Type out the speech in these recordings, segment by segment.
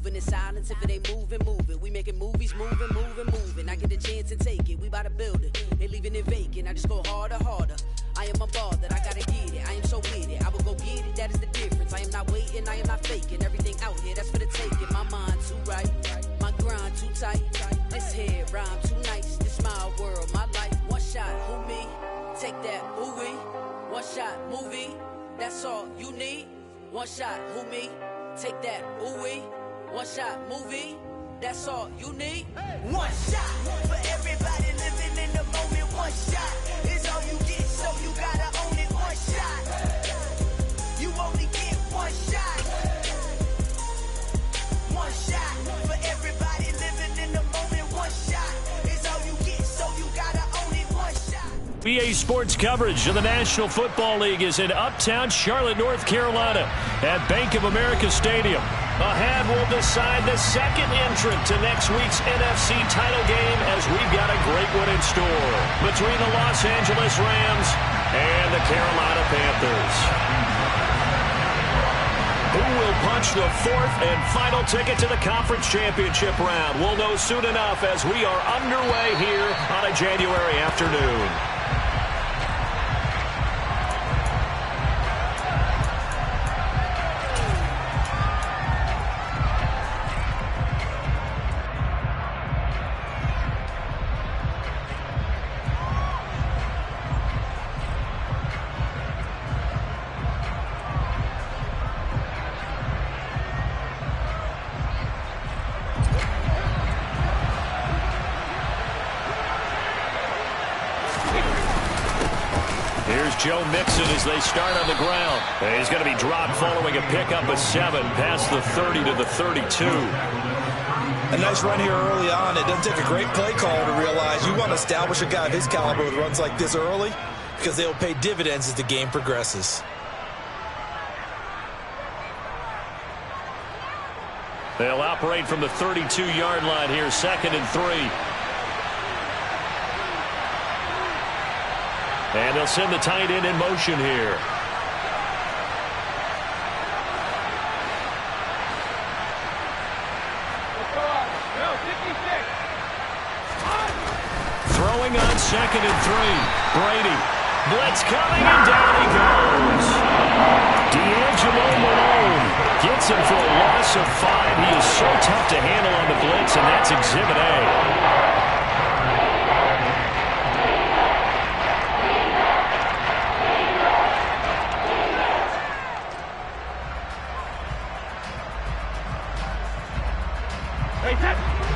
moving in silence. If it ain't moving, move it. We making movies, moving, moving, moving. I get a chance to take it. We bout to build it. They leaving it vacant. I just go harder, harder. I am a ball that I gotta get it. I am so with it. I will go get it. That is the difference. I am not waiting. I am not faking. Everything out here, that's for the taking. My mind too right. My grind too tight. This head rhyme too nice. This my world, my life. One shot, who me? Take that, ooh wee. One shot, movie. That's all you need. One shot, who me? Take that, ooh wee. One shot, movie. That's all you need. One shot for everybody living in the moment. One shot is all you get, so you gotta own it. One shot. You only get one shot. One shot for everybody living in the moment. One shot is all you get, so you gotta own it. One shot. BA Sports coverage of the National Football League is in uptown Charlotte, North Carolina at Bank of America Stadium. A hand will decide the second entrant to next week's NFC title game as we've got a great one in store between the Los Angeles Rams and the Carolina Panthers. Who will punch the fourth and final ticket to the conference championship round? We'll know soon enough as we are underway here on a January afternoon. Joe Mixon as they start on the ground. He's going to be dropped following a pickup of 7 past the 30 to the 32. A nice run here early on. It doesn't take a great play caller to realize you want to establish a guy of his caliber with runs like this early because they will pay dividends as the game progresses. They'll operate from the 32-yard line here, 2nd and 3. And they'll send the tight end in motion here. Throwing on 2nd and 3. Brady. Blitz coming, and down he goes. D'Angelo Malone gets him for a loss of 5. He is so tough to handle on the blitz, and that's Exhibit A.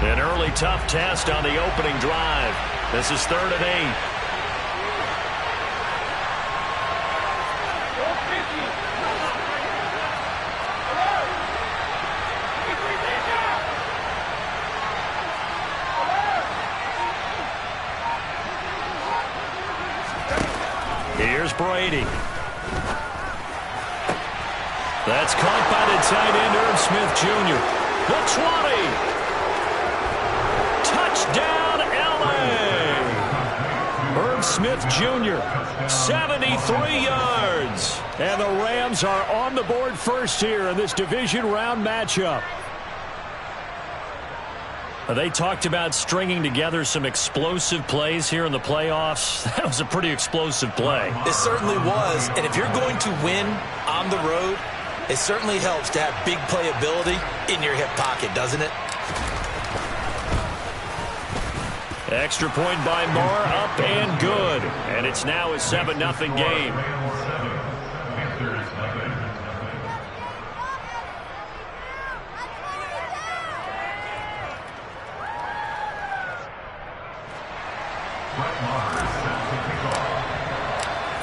An early tough test on the opening drive. This is 3rd and 8. Here's Brady. That's caught by the tight end, Irv Smith Jr. The 20. Touchdown, L.A. Irv Smith Jr., 73 yards. And the Rams are on the board first here in this division round matchup. They talked about stringing together some explosive plays here in the playoffs. That was a pretty explosive play. It certainly was. And if you're going to win on the road, it certainly helps to have big playability in your hip pocket, doesn't it? Extra point by Moore, up and good. And it's now a 7-0 game.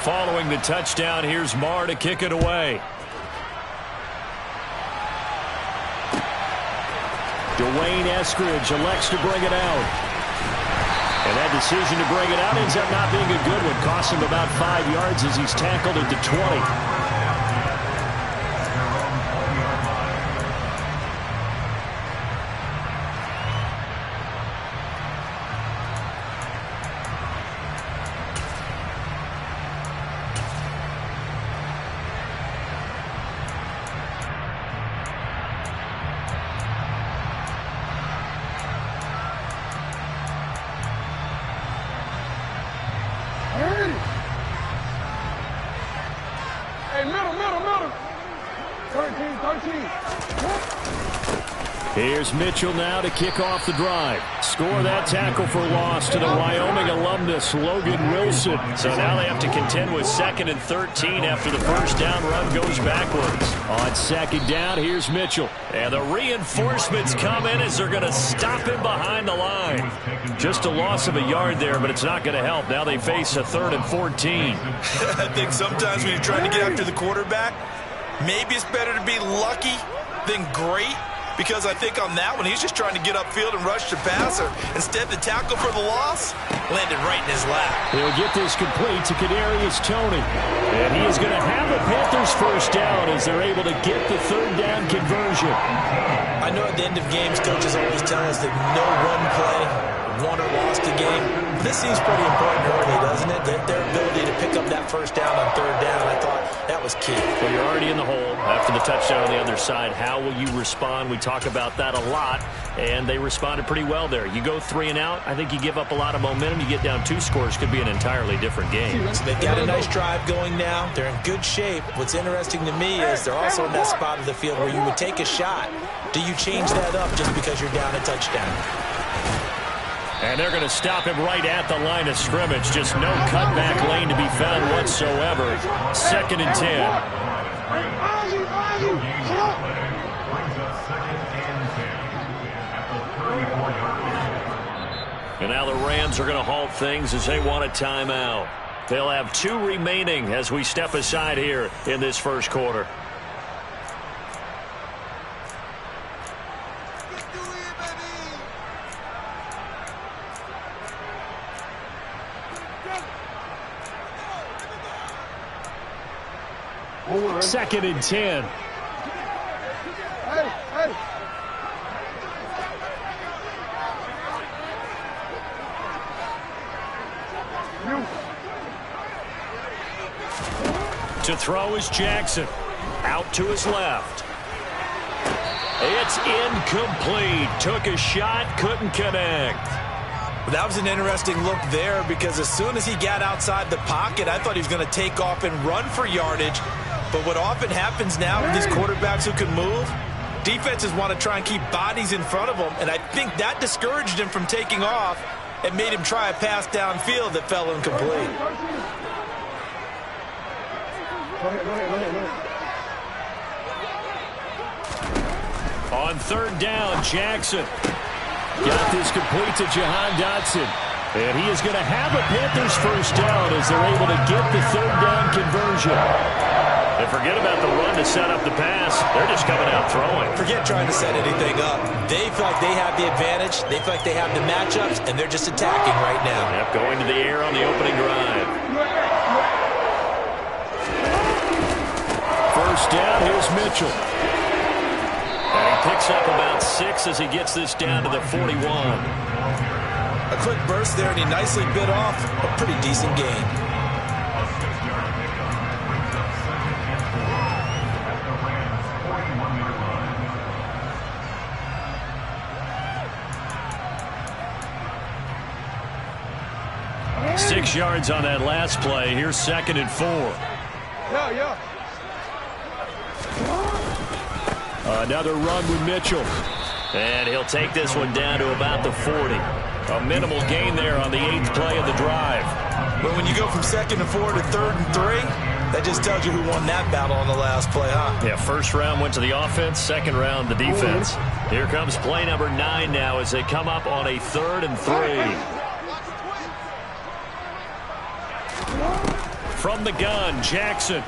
Following the touchdown, here's Marr to kick it away. Dwayne Eskridge elects to bring it out. And that decision to bring it out ends up not being a good one. Cost him about 5 yards as he's tackled at the 20. Here's Mitchell now to kick off the drive. Score that tackle for loss to the Wyoming alumnus, Logan Wilson. So now they have to contend with 2nd and 13 after the first down run goes backwards. On 2nd down, here's Mitchell. And the reinforcements come in as they're going to stop him behind the line. Just a loss of a yard there, but it's not going to help. Now they face a 3rd and 14. I think sometimes when you're trying to get after the quarterback, maybe it's better to be lucky than great. Because I think on that one, he's just trying to get upfield and rush the passer. Instead, the tackle for the loss landed right in his lap. He'll get this complete to Kadarius Toney. And he is going to have the Panthers first down as they're able to get the 3rd down conversion. I know at the end of games, coaches always tell us that no one play won or lost a game. This seems pretty important early, doesn't it? Their ability to pick up that first down on 3rd down, I thought that was key. Well, you're already in the hole after the touchdown on the other side. How will you respond? We talk about that a lot, and they responded pretty well there. You go 3 and out, I think you give up a lot of momentum. You get down 2 scores, could be an entirely different game. So they've got a nice drive going now. They're in good shape. What's interesting to me is they're also in that spot of the field where you would take a shot. Do you change that up just because you're down a touchdown? And they're going to stop him right at the line of scrimmage. Just no cutback lane to be found whatsoever. 2nd and 10. And now the Rams are going to halt things as they want a timeout. They'll have 2 remaining as we step aside here in this first quarter. Second and 10. To throw is Jackson. Out to his left. It's incomplete. Took a shot, couldn't connect. That was an interesting look there because as soon as he got outside the pocket, I thought he was going to take off and run for yardage. But what often happens now with these quarterbacks who can move, defenses want to try and keep bodies in front of them, and I think that discouraged him from taking off and made him try a pass downfield that fell incomplete. On 3rd down, Jackson got this complete to Jahan Dotson. And he is going to have a Panthers first down as they're able to get the 3rd down conversion. And forget about the run to set up the pass. They're just coming out throwing. Forget trying to set anything up. They feel like they have the advantage. They feel like they have the matchups, and they're just attacking right now. Yep, going to the air on the opening drive. First down, here's Mitchell. And he picks up about 6 as he gets this down to the 41. A quick burst there, and he nicely bit off a pretty decent gain. Six yards on that last play. Here's 2nd and 4. Another run with Mitchell. And he'll take this one down to about the 40. A minimal gain there on the 8th play of the drive. But when you go from 2nd and 4 to 3rd and 3, that just tells you who won that battle on the last play, huh? Yeah, first round went to the offense, 2nd round the defense. Here comes play number 9 now as they come up on a 3rd and 3. From the gun, Jackson.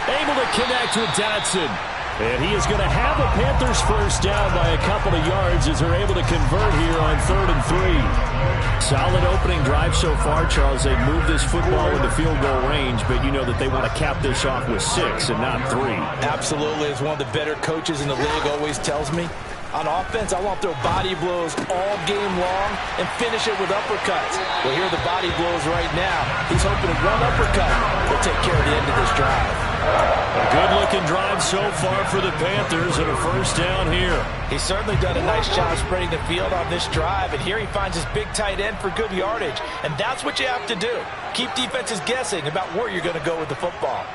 Able to connect with Dotson. And he is going to have a Panthers first down by a couple of yards as they're able to convert here on 3rd and 3. Solid opening drive so far, Charles. They've moved this football into field goal range, but you know that they want to cap this off with 6 and not 3. Absolutely. As one of the better coaches in the league always tells me, on offense, I want to throw body blows all game long and finish it with uppercuts. Well, here are the body blows right now. He's hoping to run uppercut. He'll take care of the end of this drive. A good-looking drive so far for the Panthers and a first down here. He's certainly done a nice job spreading the field on this drive, and here he finds his big tight end for good yardage. And that's what you have to do. Keep defenses guessing about where you're going to go with the football.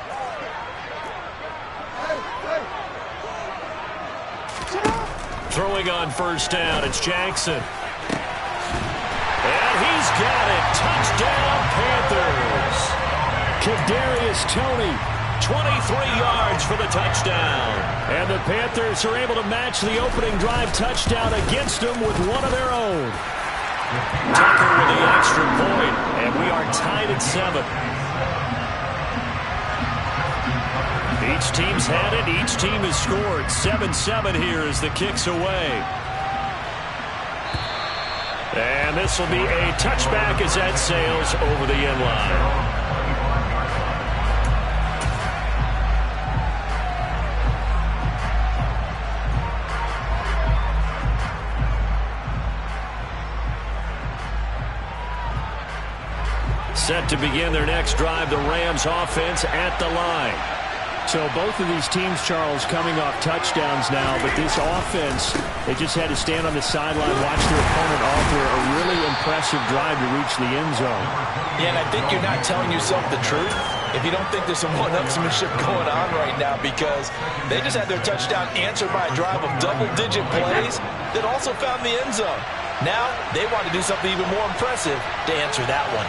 Throwing on first down, it's Jackson. And he's got it. Touchdown, Panthers. Kadarius Toney, 23 yards for the touchdown. And the Panthers are able to match the opening drive touchdown against them with one of their own. Tucker with the extra point, and we are tied at 7. Each team's had it. Each team has scored. 7-7 here as the kick's away. And this will be a touchback as that sails over the end line. Set to begin their next drive, the Rams offense at the line. So both of these teams, Charles, coming off touchdowns now, but this offense, they just had to stand on the sideline, watch their opponent offer a really impressive drive to reach the end zone. Yeah, and I think you're not telling yourself the truth if you don't think there's some one-upsmanship going on right now, because they just had their touchdown answered by a drive of double-digit plays that also found the end zone. Now they want to do something even more impressive to answer that one.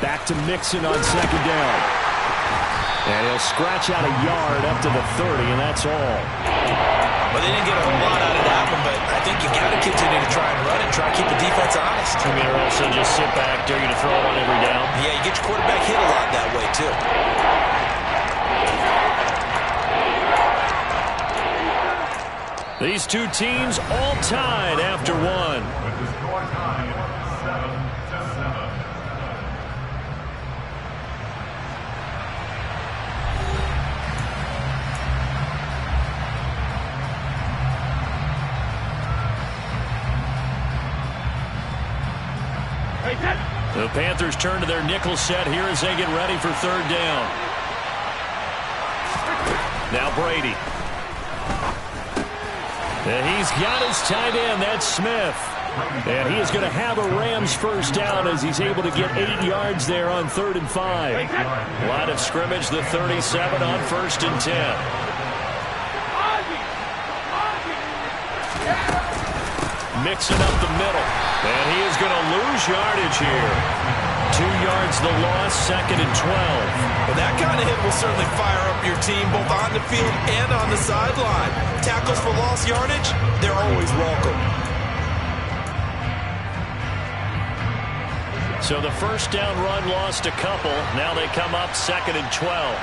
Back to Mixon on second down. And he'll scratch out a yard up to the 30, and that's all. Well, they didn't get a whole lot out of that one, but I think you got to continue to try and run and try to keep the defense honest. I mean, or also just sit back, dare you to throw it on every down. Yeah, you get your quarterback hit a lot that way, too. These two teams all tied after one. The Panthers turn to their nickel set here as they get ready for third down. Now Brady. And he's got his tight end. That's Smith. And he is going to have a Rams first down as he's able to get 8 yards there on 3rd and 5. Line of scrimmage, the 37 on 1st and 10. Mixing up the middle. And he is going to lose yardage here. 2 yards the loss, 2nd and 12. Well, that kind of hit will certainly fire up your team both on the field and on the sideline. Tackles for lost yardage, they're always welcome. So the first down run lost a couple. Now they come up 2nd and 12.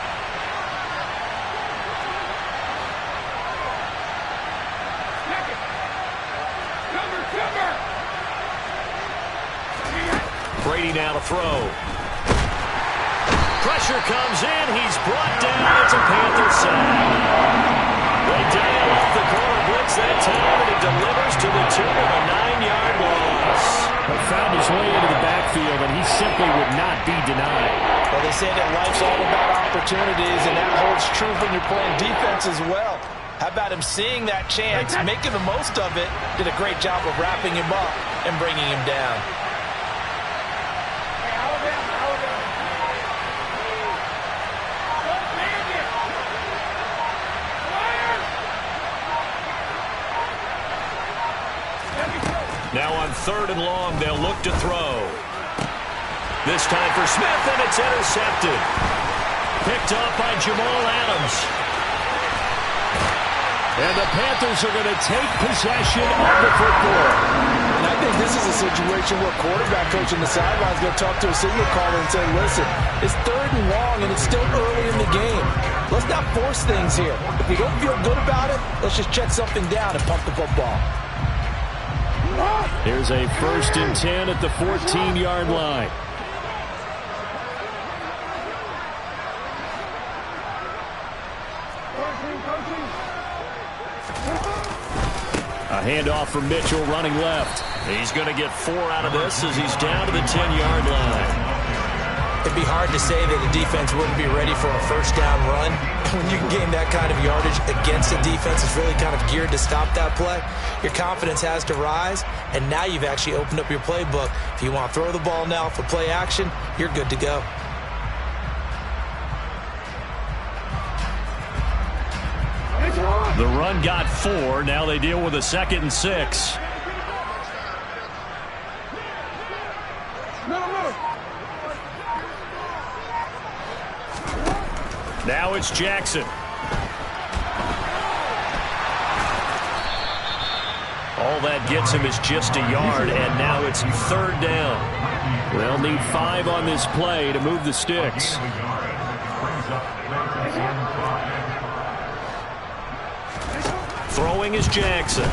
Brady now to throw. Pressure comes in. He's brought down. It's a Panther sack. They dial up the corner blitz that time, and it delivers to the tune of a 9-yard loss. He found his way into the backfield, and he simply would not be denied. Well, they say that life's all about opportunities, and that holds true when you're playing defense as well. How about him seeing that chance, making the most of it, did a great job of wrapping him up and bringing him down. Now on 3rd and long, they'll look to throw. This time for Smith, and it's intercepted. Picked up by Jamal Adams. And the Panthers are going to take possession of the football. And I think this is a situation where quarterback coach on the sideline is going to talk to a signal caller and say, listen, it's 3rd and long, and it's still early in the game. Let's not force things here. If we don't feel good about it, let's just check something down and pump the football. Here's a 1st and 10 at the 14-yard line. A handoff from Mitchell running left. He's going to get 4 out of this as he's down to the 10-yard line. It'd be hard to say that the defense wouldn't be ready for a first down run. When you can gain that kind of yardage against a defense that's really kind of geared to stop that play, your confidence has to rise, and now you've actually opened up your playbook. If you want to throw the ball now for play action, you're good to go. The run got 4. Now they deal with a 2nd and 6. Now it's Jackson. All that gets him is just a yard, and now it's 3rd down. They'll need 5 on this play to move the sticks. Throwing is Jackson.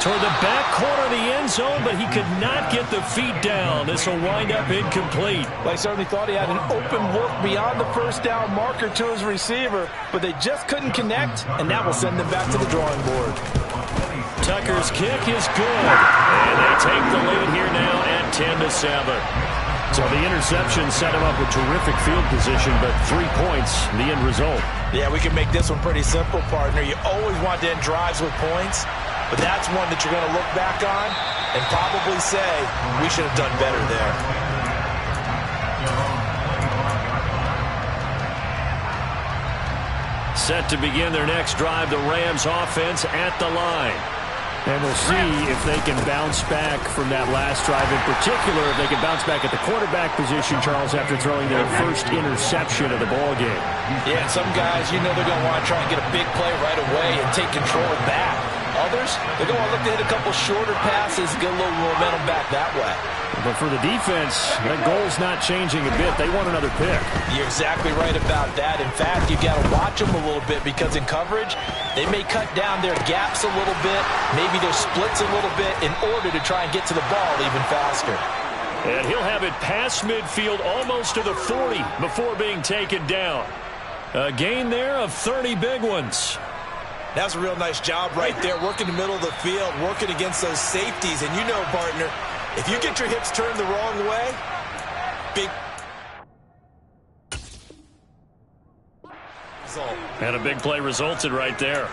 Toward the back corner of the end zone, but he could not get the feet down. This will wind up incomplete. Well, he certainly thought he had an open look beyond the first down marker to his receiver, but they just couldn't connect, and that will send them back to the drawing board. Tucker's kick is good, and they take the lead here now at 10-7. So the interception set him up with terrific field position, but 3 points, the end result. Yeah, we can make this one pretty simple, partner. You always want to end drives with points, but that's one that you're going to look back on and probably say, we should have done better there. Set to begin their next drive, the Rams offense at the line. And we'll see if they can bounce back from that last drive. In particular, if they can bounce back at the quarterback position, Charles, after throwing their first interception of the ballgame. Yeah, and some guys, you know they're going to want to try and get a big play right away and take control back. Others, they're going to look to hit a couple shorter passes, get a little momentum back that way. But for the defense, that goal's not changing a bit. They want another pick. You're exactly right about that. In fact, you've got to watch them a little bit because in coverage, they may cut down their gaps a little bit, maybe their splits a little bit in order to try and get to the ball even faster. And he'll have it past midfield almost to the 40 before being taken down. A gain there of 30 big ones. That's a real nice job right there, working the middle of the field, working against those safeties. And you know, partner, if you get your hips turned the wrong way, big result. And a big play resulted right there.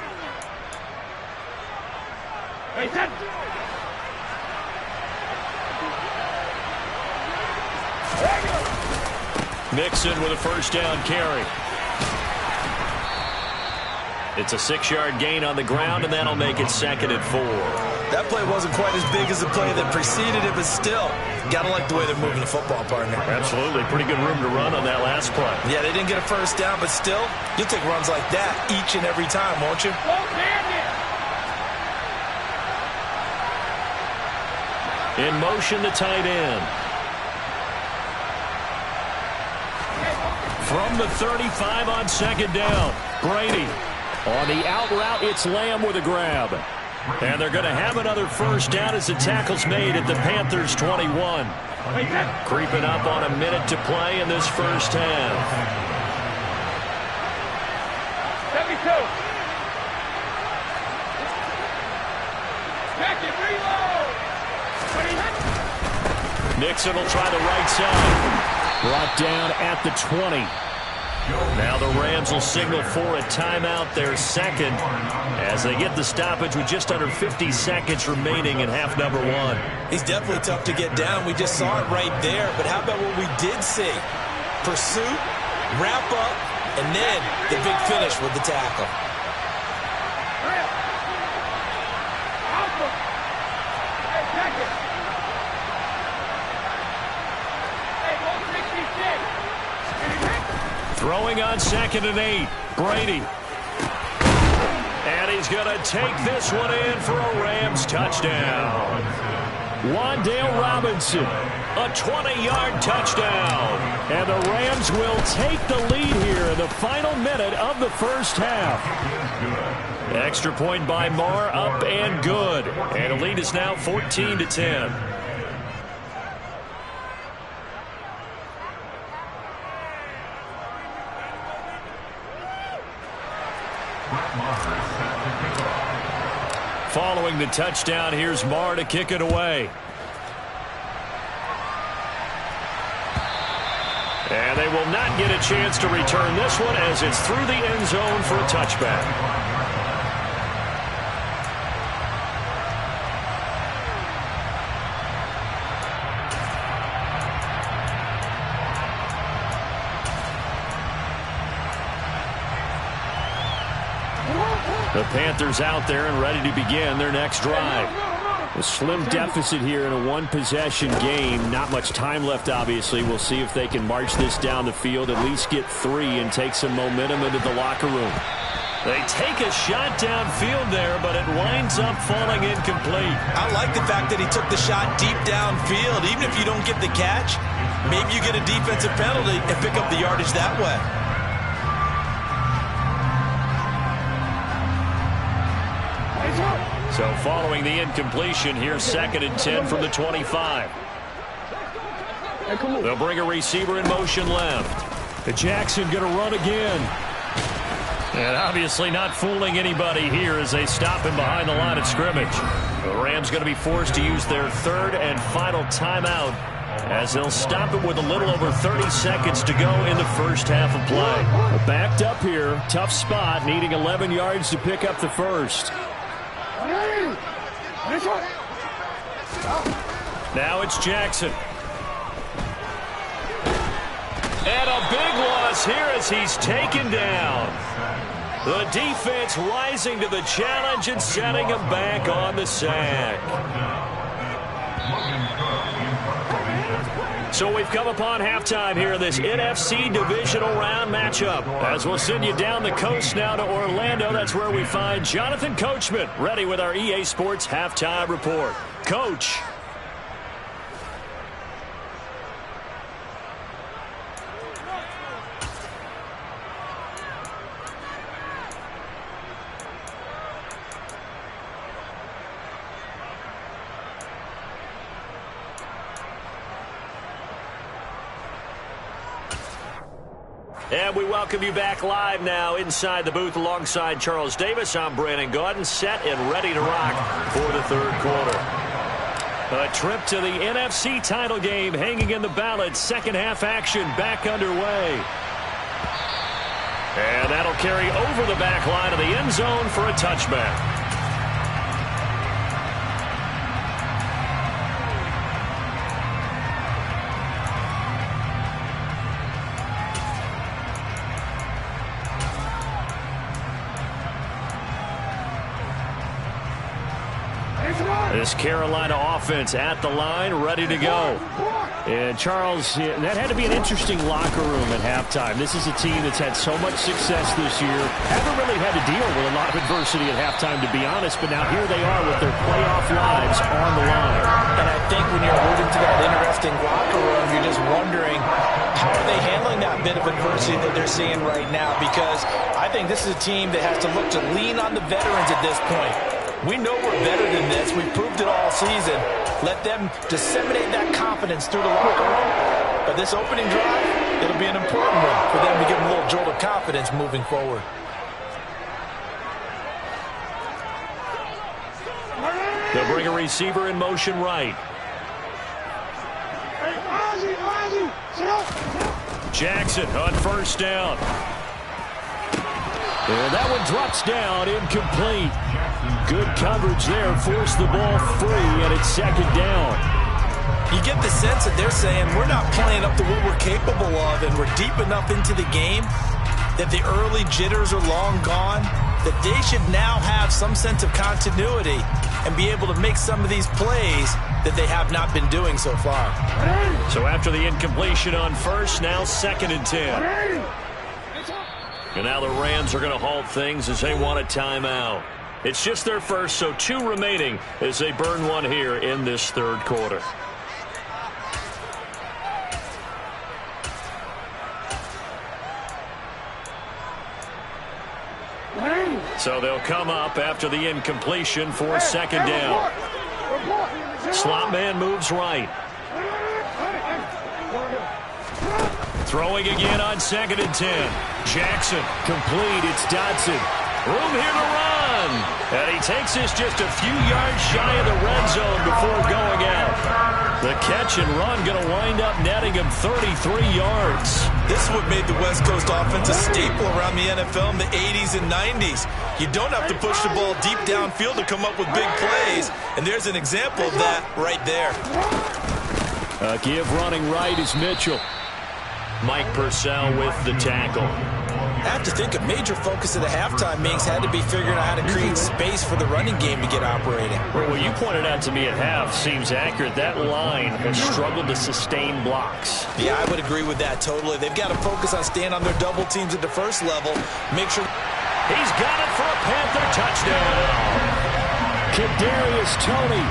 Mixon with a first down carry. It's a 6-yard gain on the ground, and that'll make it 2nd and 4. That play wasn't quite as big as the play that preceded it, but still, got to like the way they're moving the football, partner. Absolutely. Pretty good room to run on that last play. Yeah, they didn't get a first down, but still, you'll take runs like that each and every time, won't you? In motion, the tight end. From the 35 on 2nd down, Brady. On the out route, it's Lamb with a grab. And they're going to have another first down as the tackle's made at the Panthers' 21. Creeping up on a minute to play in this first half. 72. Nixon will try the right side. Brought down at the 20. Now the Rams will signal for a timeout, their 2nd, as they get the stoppage with just under 50 seconds remaining in half number 1. He's definitely tough to get down. We just saw it right there. But how about what we did see? Pursuit, wrap up, and then the big finish with the tackle. Throwing on 2nd and 8, Brady. And he's going to take this one in for a Rams touchdown. Wan'Dale Robinson, a 20-yard touchdown. And the Rams will take the lead here in the final minute of the first half. Extra point by Marr, up and good. And the lead is now 14-10. Following the touchdown, here's Marr to kick it away. And they will not get a chance to return this one as it's through the end zone for a touchback. The Panthers out there and ready to begin their next drive. A slim deficit here in a one-possession game. Not much time left, obviously. We'll see if they can march this down the field, at least get 3, and take some momentum into the locker room. They take a shot downfield there, but it winds up falling incomplete. I like the fact that he took the shot deep downfield. Even if you don't get the catch, maybe you get a defensive penalty and pick up the yardage that way. So following the incompletion, here's 2nd and 10 from the 25. They'll bring a receiver in motion left. Jackson going to run again. And obviously not fooling anybody here as they stop him behind the line of scrimmage. The Rams going to be forced to use their 3rd and final timeout as they'll stop it with a little over 30 seconds to go in the first half of play. Backed up here. Tough spot. Needing 11 yards to pick up the first. Now it's Jackson. And a big loss here as he's taken down. The defense rising to the challenge and setting him back on the sack. So we've come upon halftime here in this NFC Divisional Round matchup. As we'll send you down the coast now to Orlando, that's where we find Jonathan Coachman ready with our EA Sports Halftime Report. Coach. And we welcome you back live now inside the booth alongside Charles Davis. I'm Brandon Gotw, set and ready to rock for the 3rd quarter. A trip to the NFC title game hanging in the balance. Second half action back underway. And that'll carry over the back line of the end zone for a touchback. This Carolina offense at the line, ready to go. And Charles, that had to be an interesting locker room at halftime. This is a team that's had so much success this year. Haven't really had to deal with a lot of adversity at halftime, to be honest. But now here they are with their playoff lives on the line. And I think when you're alluding to that interesting locker room, you're just wondering, how are they handling that bit of adversity that they're seeing right now? Because I think this is a team that has to look to lean on the veterans at this point. We know we're better than this. We've proved it all season. Let them disseminate that confidence through the locker room. But this opening drive, it'll be an important one for them to give them a little jolt of confidence moving forward. They'll bring a receiver in motion right. Jackson on first down. And that one drops down, incomplete. Good coverage there, forced the ball free, and it's 2nd down. You get the sense that they're saying we're not playing up to what we're capable of, and we're deep enough into the game that the early jitters are long gone, that they should now have some sense of continuity and be able to make some of these plays that they have not been doing so far. So after the incompletion on first, now 2nd and 10. And now the Rams are going to halt things as they want a timeout. It's just their first, so 2 remaining as they burn one here in this 3rd quarter. So they'll come up after the incompletion for 2nd down. Slot man moves right. Throwing again on 2nd and 10. Jackson complete. It's Dodson. Room here to run. And he takes this just a few yards shy of the red zone before going out. The catch and run going to wind up netting him 33 yards. This is what made the West Coast offense a staple around the NFL in the 80s and 90s. You don't have to push the ball deep downfield to come up with big plays. And there's an example of that right there. Give running right is Mitchell. Mike Purcell with the tackle. I have to think a major focus of the halftime meetings had to be figuring out how to create space for the running game to get operating. Well, what you pointed out to me at half seems accurate. That line has struggled to sustain blocks. Yeah, I would agree with that totally. They've got to focus on staying on their double teams at the first level. Make sure... He's got it for a Panther touchdown. Kadarius Toney,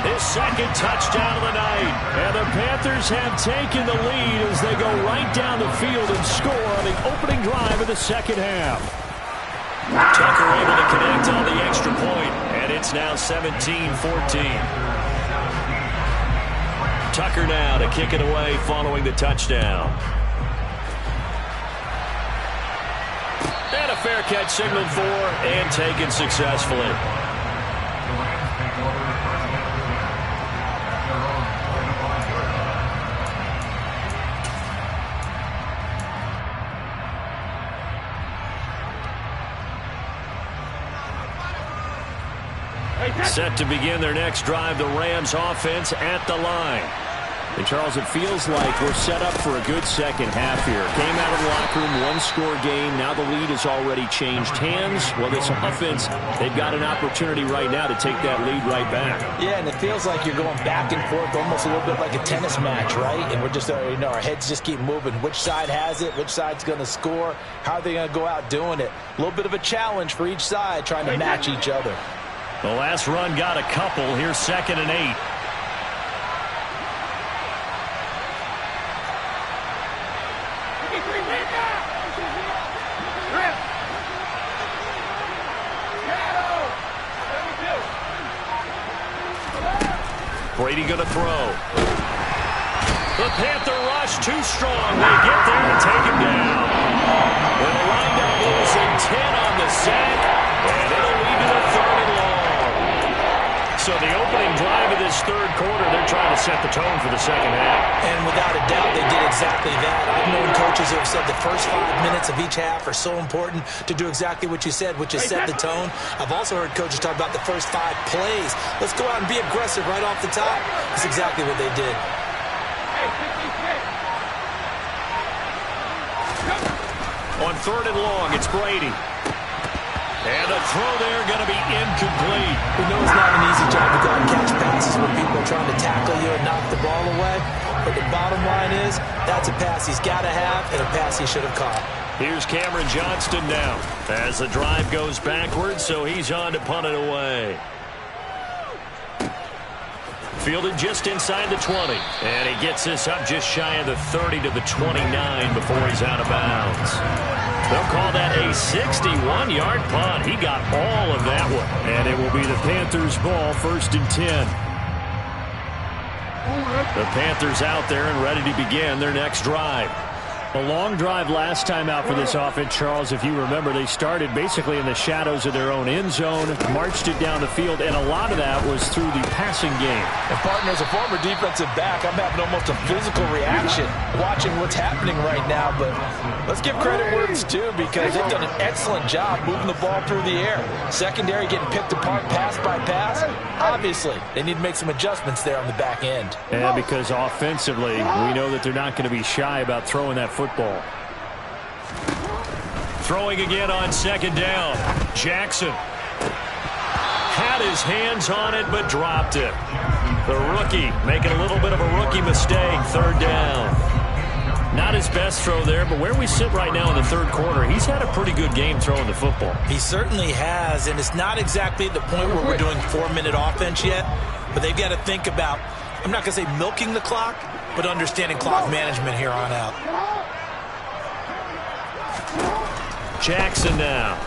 his second touchdown of the night. And the Panthers have taken the lead as they go right down the field and score on the opening drive of the second half. Tucker able to connect on the extra point, and it's now 17-14. Tucker now to kick it away following the touchdown. And a fair catch signaled for and taken successfully. Set to begin their next drive, the Rams offense at the line. And, Charles, it feels like we're set up for a good second half here. Came out of the locker room, one-score game. Now the lead has already changed hands. Well, this offense, they've got an opportunity right now to take that lead right back. Yeah, and it feels like you're going back and forth, almost a little bit like a tennis match, right? And we're just, our heads just keep moving. Which side has it? Which side's going to score? How are they going to go out doing it? A little bit of a challenge for each side, trying to match each other. The last run got a couple. Here's 2nd and 8. Brady going to throw. The Panther rush too strong. They get there and take him down. With a windup losing 10 on the sack, and it'll lead to the 3rd and long. So the opening drive of this third quarter, they're trying to set the tone for the second half. And without a doubt, they did exactly that. I've known coaches who have said the first 5 minutes of each half are so important to do exactly what you said, which is set the tone. I've also heard coaches talk about the first 5 plays. Let's go out and be aggressive right off the top. That's exactly what they did. On 3rd and long, it's Brady. And the throw there going to be incomplete. We know it's not an easy job to go out and catch passes when people are trying to tackle you and knock the ball away. But the bottom line is, that's a pass he's got to have and a pass he should have caught. Here's Cameron Johnston now as the drive goes backwards, so he's on to punt it away. Fielded just inside the 20. And he gets this up just shy of the 30 to the 29 before he's out of bounds. They'll call that a 61-yard punt. He got all of that one. And it will be the Panthers' ball, 1st and 10. The Panthers out there and ready to begin their next drive. A long drive last time out for this offense, Charles. If you remember, they started basically in the shadows of their own end zone, marched it down the field, and a lot of that was through the passing game. And, partner, as a former defensive back, I'm having almost a physical reaction watching what's happening right now. But let's give credit where it's due, because they've done an excellent job moving the ball through the air. Secondary getting picked apart pass by pass. Obviously, they need to make some adjustments there on the back end. And because offensively, we know that they're not going to be shy about throwing that football. Throwing again on 2nd down. Jackson had his hands on it but dropped it. The rookie making a little bit of a rookie mistake. 3rd down. Not his best throw there, but where we sit right now in the 3rd quarter, he's had a pretty good game throwing the football. He certainly has, and it's not exactly at the point where we're doing 4-minute offense yet, but they've got to think about, I'm not going to say milking the clock, but understanding clock management here on out. Jackson now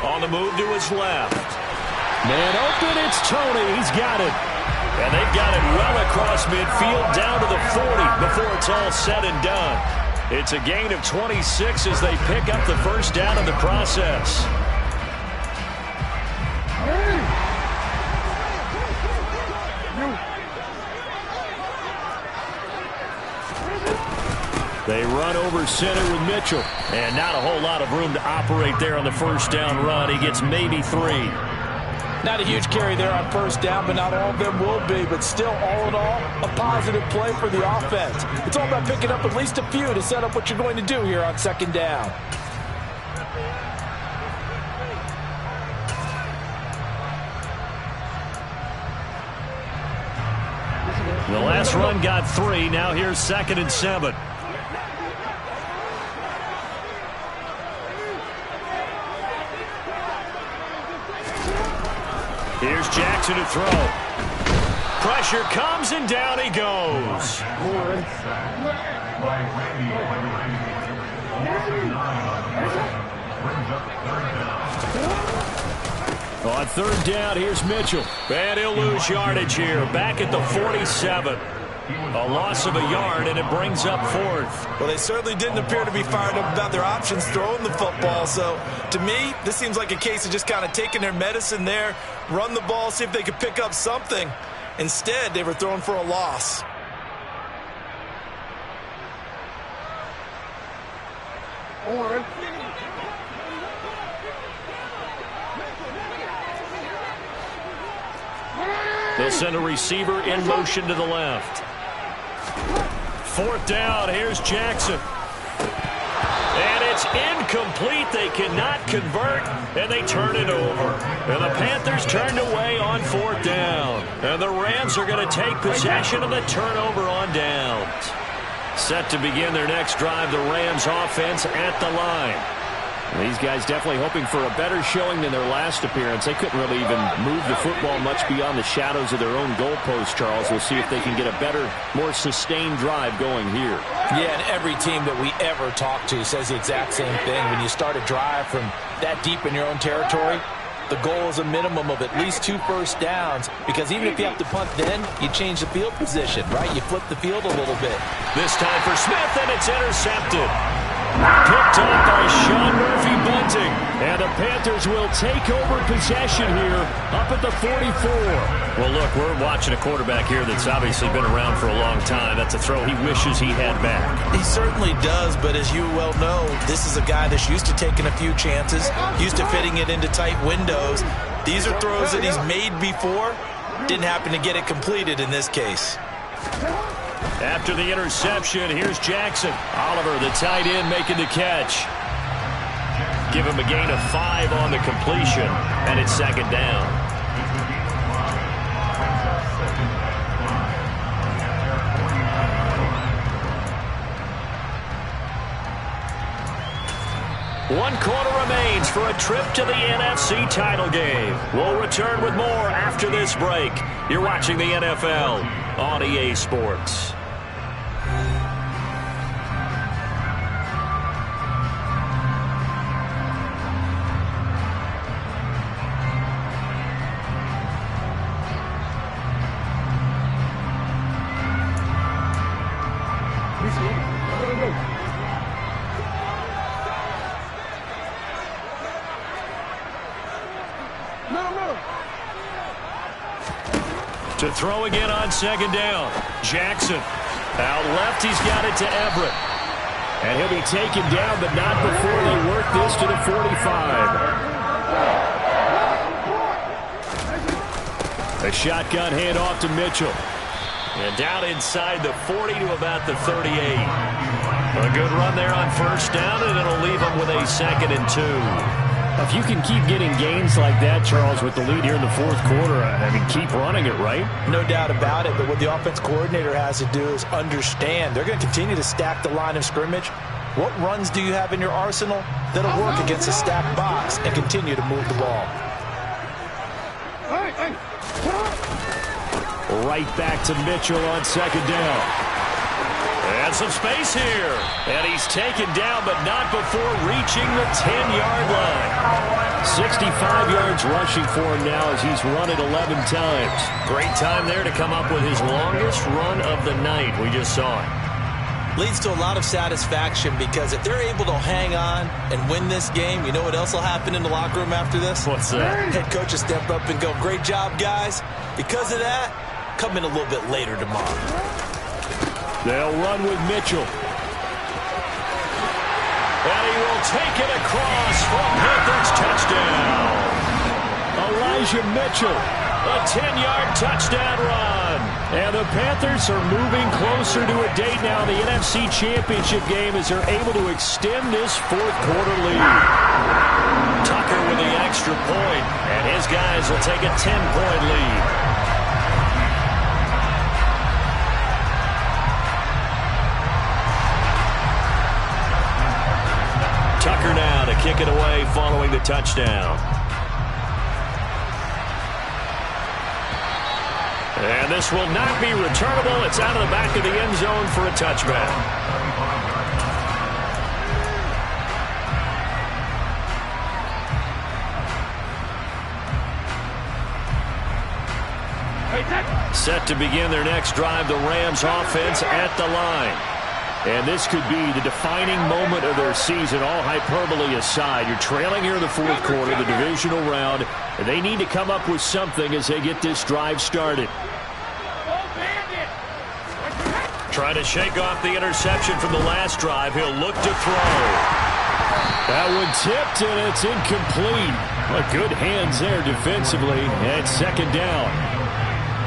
on the move to his left. Man open, it's Toney. He's got it. And they've got it well across midfield down to the 40 before it's all said and done. It's a gain of 26 as they pick up the 1st down in the process. They run over center with Mitchell. And not a whole lot of room to operate there on the 1st down run. He gets maybe 3. Not a huge carry there on 1st down, but not all of them will be. But still, all in all, a positive play for the offense. It's all about picking up at least a few to set up what you're going to do here on 2nd down. The last run got 3. Now here's 2nd and 7. Here's Jackson to throw. Pressure comes and down he goes. On 3rd down, here's Mitchell. And he'll lose yardage here. Back at the 47. A loss of a yard, and it brings up 4th. Well, they certainly didn't appear to be fired up about their options throwing the football. So, to me, this seems like a case of just kind of taking their medicine there, run the ball, see if they could pick up something. Instead, they were throwing for a loss. They'll send a receiver in motion to the left. 4th down, here's Jackson. And it's incomplete. They cannot convert, and they turn it over. And the Panthers turned away on 4th down. And the Rams are going to take possession of the turnover on downs. Set to begin their next drive, the Rams offense at the line. These guys definitely hoping for a better showing than their last appearance. They couldn't really even move the football much beyond the shadows of their own goalpost, Charles. We'll see if they can get a better, more sustained drive going here. Yeah, and every team that we ever talk to says the exact same thing. When you start a drive from that deep in your own territory, the goal is a minimum of at least 2 first downs, because even if you have to punt then, you change the field position, right? You flip the field a little bit. This time for Smith, and it's intercepted. Picked up by Sean Murphy-Bunting. And the Panthers will take over possession here up at the 44. Well, look, we're watching a quarterback here that's obviously been around for a long time. That's a throw he wishes he had back. He certainly does, but as you well know, this is a guy that's used to taking a few chances, used to fitting it into tight windows. These are throws that he's made before. Didn't happen to get it completed in this case. After the interception, here's Jackson. Oliver, the tight end, making the catch. Give him a gain of 5 on the completion, and it's 2nd down. One quarter remains for a trip to the NFC title game. We'll return with more after this break. You're watching the NFL on EA Sports. To throw again on 2nd down. Jackson. Out left, he's got it to Everett. And he'll be taken down, but not before they work this to the 45. A shotgun handoff to Mitchell. And down inside the 40 to about the 38. A good run there on 1st down, and it'll leave them with a 2nd and 2. If you can keep getting gains like that, Charles, with the lead here in the 4th quarter, I mean, keep running it, right? No doubt about it, but what the offense coordinator has to do is understand they're going to continue to stack the line of scrimmage. What runs do you have in your arsenal that'll work against a stacked box and continue to move the ball? Right back to Mitchell on 2nd down. And some space here. And he's taken down, but not before reaching the 10-yard line. 65 yards rushing for him now as he's run it 11 times. Great time there to come up with his longest run of the night. We just saw it. Leads to a lot of satisfaction, because if they're able to hang on and win this game, you know what else will happen in the locker room after this? What's that? Head coach will step up and go, "Great job, guys. Because of that, come in a little bit later tomorrow." They'll run with Mitchell. And he will take it across for Panthers touchdown. Elijah Mitchell A 10-yard touchdown run. And the Panthers are moving closer to a date now in the NFC Championship game as they're able to extend this fourth-quarter lead. Tucker with the extra point, and his guys will take a 10-point lead. Tucker now to kick it away following the touchdown. And this will not be returnable. It's out of the back of the end zone for a touchback. Set to begin their next drive, the Rams offense at the line. And this could be the defining moment of their season, all hyperbole aside. You're trailing here in the fourth quarter, the divisional round, and they need to come up with something as they get this drive started. Trying to shake off the interception from the last drive. He'll look to throw. That one tipped, and it's incomplete. But good hands there defensively, and second down.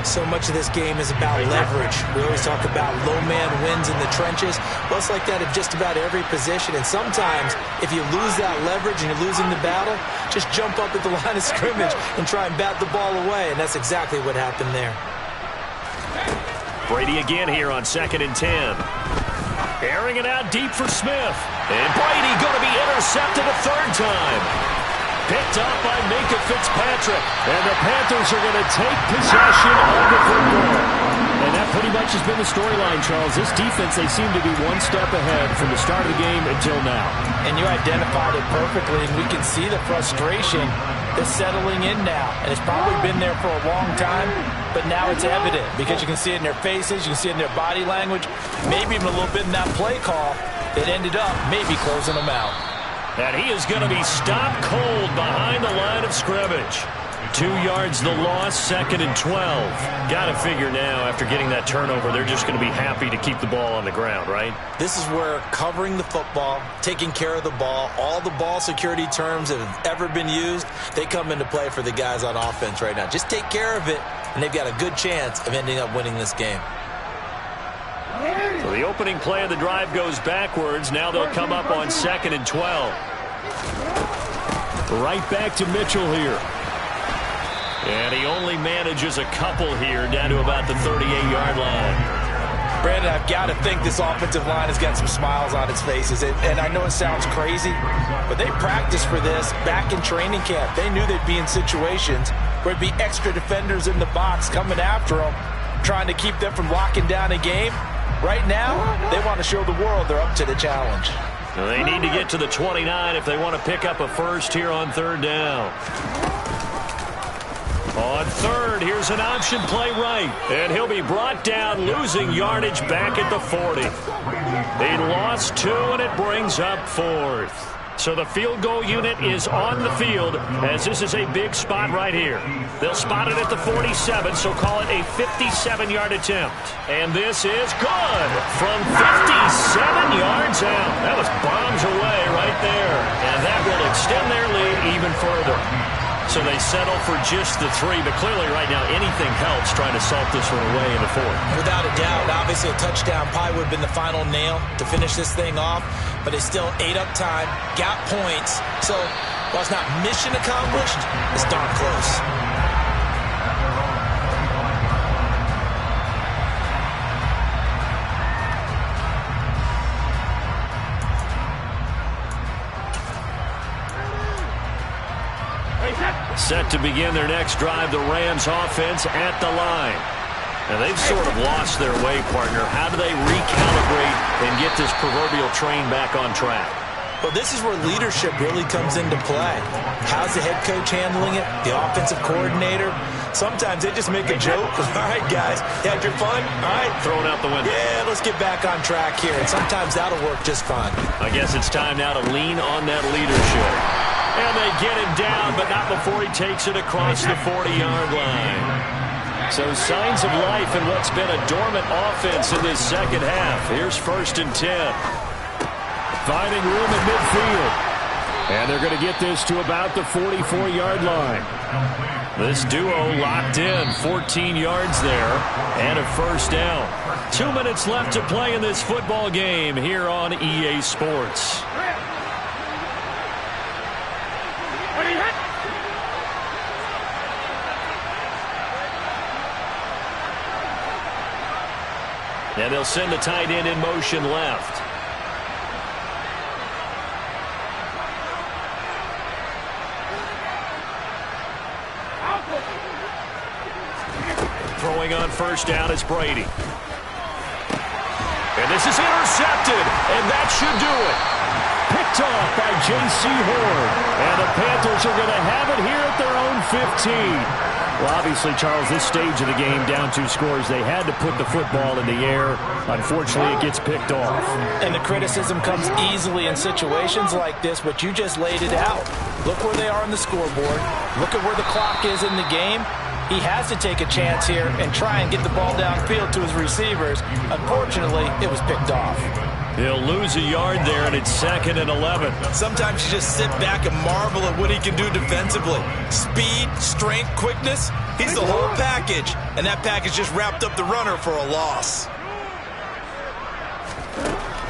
So much of this game is about leverage. We always talk about low man wins in the trenches. Well, it's like that at just about every position. And sometimes, if you lose that leverage and you're losing the battle, just jump up at the line of scrimmage and try and bat the ball away. And that's exactly what happened there. Brady again here on 2nd and 10. Airing it out deep for Smith. And Brady going to be intercepted a third time. Picked up by Minka Fitzpatrick. And the Panthers are going to take possession of the football. And that pretty much has been the storyline, Charles. This defense, they seem to be one step ahead from the start of the game until now. And you identified it perfectly, and we can see the frustration that's settling in now. And it's probably been there for a long time, but now it's evident because you can see it in their faces, you can see it in their body language, maybe even a little bit in that play call that ended up maybe closing them out. And he is going to be stopped cold behind the line of scrimmage. 2 yards the loss, 2nd and 12. Got to figure now, after getting that turnover, they're just going to be happy to keep the ball on the ground, right? This is where covering the football, taking care of the ball, all the ball security terms that have ever been used, they come into play for the guys on offense right now. Just take care of it, and they've got a good chance of ending up winning this game. So the opening play of the drive goes backwards. Now they'll come up on 2nd and 12. Right back to Mitchell here. And he only manages a couple here down to about the 38-yard line. Brandon, I've got to think this offensive line has got some smiles on its faces. And I know it sounds crazy, but they practiced for this back in training camp. They knew they'd be in situations where there'd be extra defenders in the box coming after them, trying to keep them from locking down a game. Right now, they want to show the world they're up to the challenge. They need to get to the 29 if they want to pick up a first here on 3rd down. On 3rd, here's an option play right. And he'll be brought down, losing yardage back at the 40. They lost 2, and it brings up 4th. So the field goal unit is on the field, as this is a big spot right here. They'll spot it at the 47, so call it a 57-yard attempt. And this is good from 57 yards out. That was bombs away right there. And that will extend their lead even further. So they settle for just the 3, but clearly right now anything helps trying to salt this one away in the 4th. Without a doubt, obviously a touchdown probably would have been the final nail to finish this thing off, but it's still ate up time, got points, so while it's not mission accomplished, it's darn close. Set to begin their next drive, the Rams offense at the line. Now they've sort of lost their way, partner. How do they recalibrate and get this proverbial train back on track? Well, this is where leadership really comes into play. How's the head coach handling it? The offensive coordinator? Sometimes they just make a joke. All right, guys, you had your fun? All right. Thrown out the window. Yeah, let's get back on track here. And sometimes that'll work just fine. I guess it's time now to lean on that leadership. And they get him down, but not before he takes it across the 40-yard line. So signs of life in what's been a dormant offense in this second half. Here's 1st and 10. Finding room in midfield. And they're going to get this to about the 44-yard line. This duo locked in, 14 yards there, and a first down. 2 minutes left to play in this football game here on EA Sports. And they'll send the tight end in motion left. Throwing on first down is Brady. And this is intercepted, and that should do it. Picked off by J.C. Horn. And the Panthers are going to have it here at their own 15. Well, obviously, Charles, this stage of the game, down 2 scores, they had to put the football in the air. Unfortunately, it gets picked off. And the criticism comes easily in situations like this, but you just laid it out. Look where they are on the scoreboard. Look at where the clock is in the game. He has to take a chance here and try and get the ball downfield to his receivers. Unfortunately, it was picked off. He'll lose a yard there, and it's 2nd and 11. Sometimes you just sit back and marvel at what he can do defensively. Speed, strength, quickness, he's the whole package. And that package just wrapped up the runner for a loss.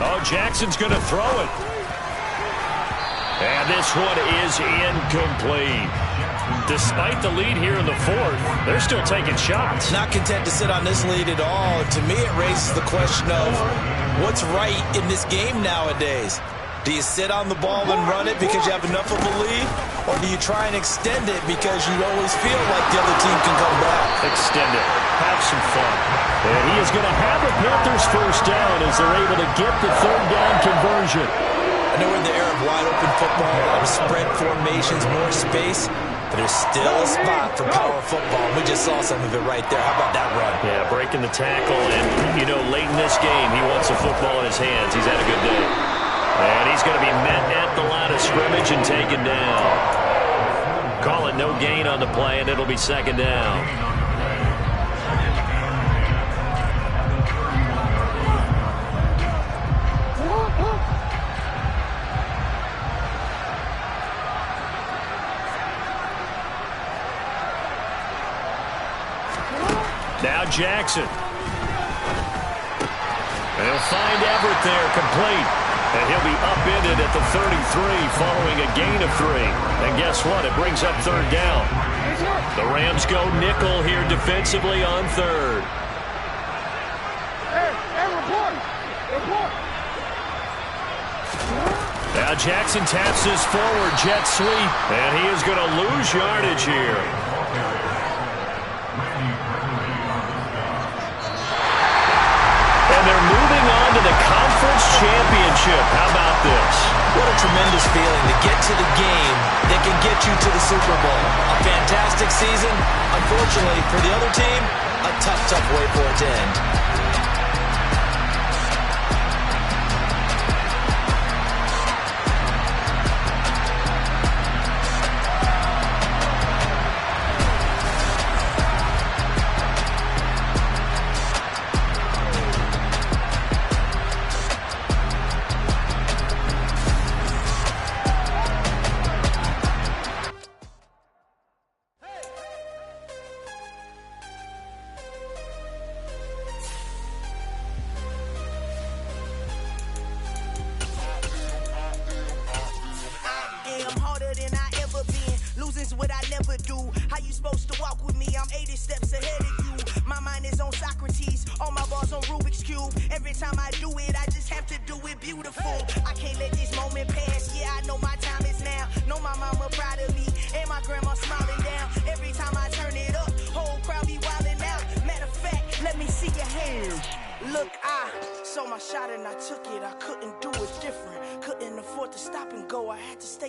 Oh, Jackson's going to throw it. And this one is incomplete. Despite the lead here in the 4th, they're still taking shots. Not content to sit on this lead at all. To me, it raises the question of what's right in this game nowadays. Do you sit on the ball and run it because you have enough of a lead? Or do you try and extend it because you always feel like the other team can come back? Extend it. Have some fun. And he is going to have the Panthers first down as they're able to get the 3rd down conversion. I know we're in the era of wide-open football, a lot of spread formations, more space. But there's still a spot for power football. We just saw some of it right there. How about that run? Yeah, breaking the tackle. And, you know, late in this game, he wants the football in his hands. He's had a good day. And he's going to be met at the line of scrimmage and taken down. Call it no gain on the play, and it'll be 2nd down. Now Jackson. And he'll find Everett there, complete. And he'll be upended at the 33 following a gain of 3. And guess what? It brings up 3rd down. The Rams go nickel here defensively on 3rd. Now Jackson taps this forward jet sweep. And he is going to lose yardage here. They're moving on to the conference championship. How about this? What a tremendous feeling to get to the game that can get you to the Super Bowl. A fantastic season. Unfortunately, for the other team, a tough, tough way for it to end.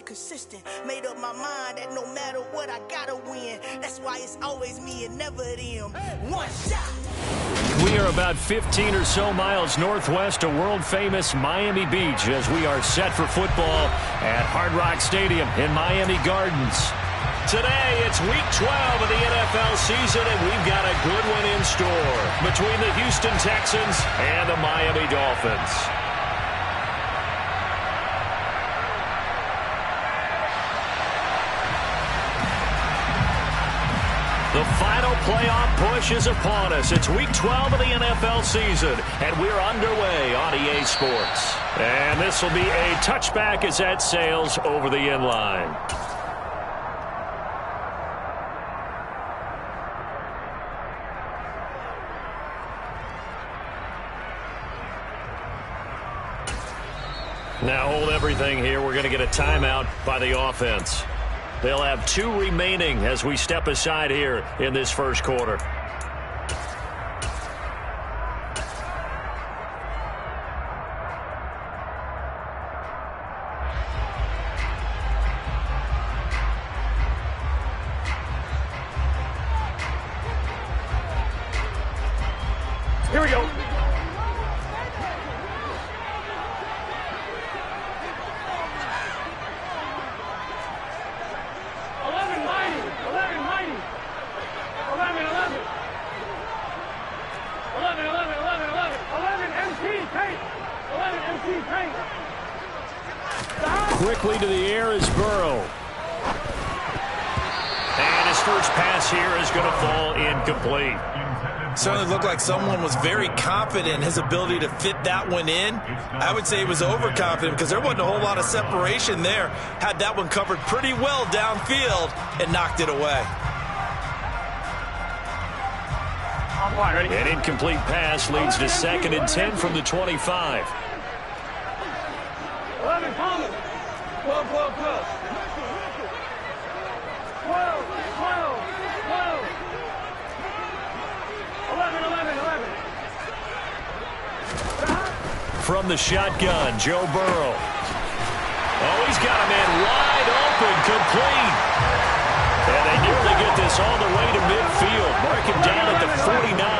Consistent, made up my mind that no matter what I gotta win. That's why it's always me and never them. One shot. We are about 15 or so miles northwest of world-famous Miami Beach as we are set for football at Hard Rock Stadium in Miami Gardens. Today, it's week 12 of the NFL season, and we've got a good one in store between the Houston Texans and the Miami Dolphins. The final playoff push is upon us. It's Week 12 of the NFL season, and we're underway on EA Sports. And this will be a touchback as that sails over the end line. Now hold everything here. We're going to get a timeout by the offense. They'll have 2 remaining as we step aside here in this first quarter. Here we go. Quickly to the air is Burrow. And his first pass here is going to fall incomplete. Certainly looked like someone was very confident in his ability to fit that one in. I would say he was overconfident because there wasn't a whole lot of separation there. Had that one covered pretty well downfield and knocked it away. An incomplete pass leads to 2nd and 10 from the 25. 11, Thomas. 12, 12, 12. 12, 12, 12. 11, 11, 11. From the shotgun, Joe Burrow. Oh, he's got a man wide open, complete. And they nearly get this all the way to midfield. Mark him down at the 49.